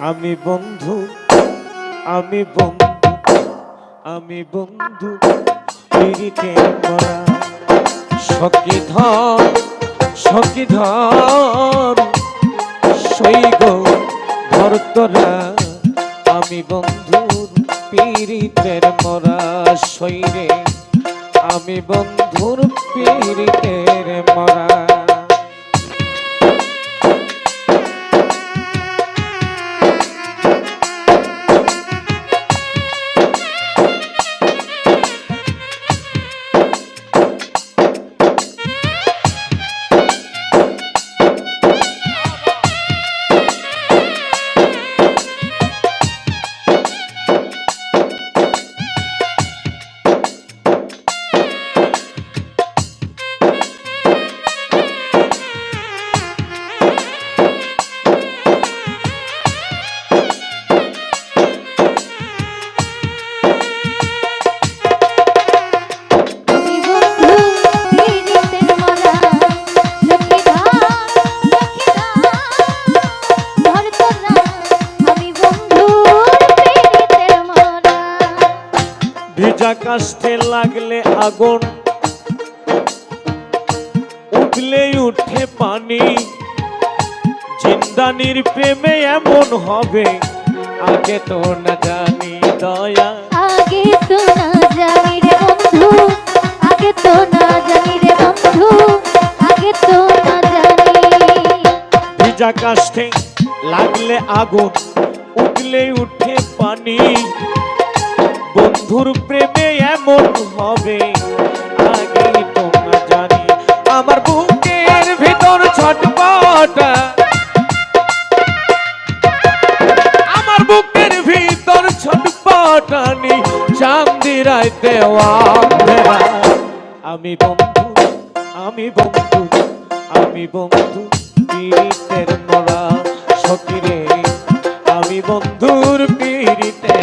আমি বন্ধু, আমি বন্ধু, আমি বন্ধু পিরিতে মরা। সখী ধর, সখী ধর, সইগ ধর তোরা। আমি বন্ধুর পিরিতের মরা। সইরে আমি বন্ধুর পিরিতের মরা। ভিজা কাষ্ঠে লাগলে আগুন, উঠলে উঠে পানি। জিন্দানির প্রেমে এমন হবে, আগে তো না জানি দয়া। আগে তো না জানি রে বন্ধু, আগে তো না জানি রে বন্ধু, আগে তো না জানি। ভিজা কাষ্ঠে লাগলে আগুন, উঠলে উঠে পানি। বন্ধুর প্রেমে এমন হবে, আগে তো না জানি। আমার বুকের ভিতর ছটপট, আমার বুকের ভিতর ছটপটানি। চাঁদি রাইতে অন্ধেরা। আমি বন্ধু, আমি বন্ধু, আমি বন্ধু পিরিতের মরা। সখী রে আমি বন্ধুর পিরিতে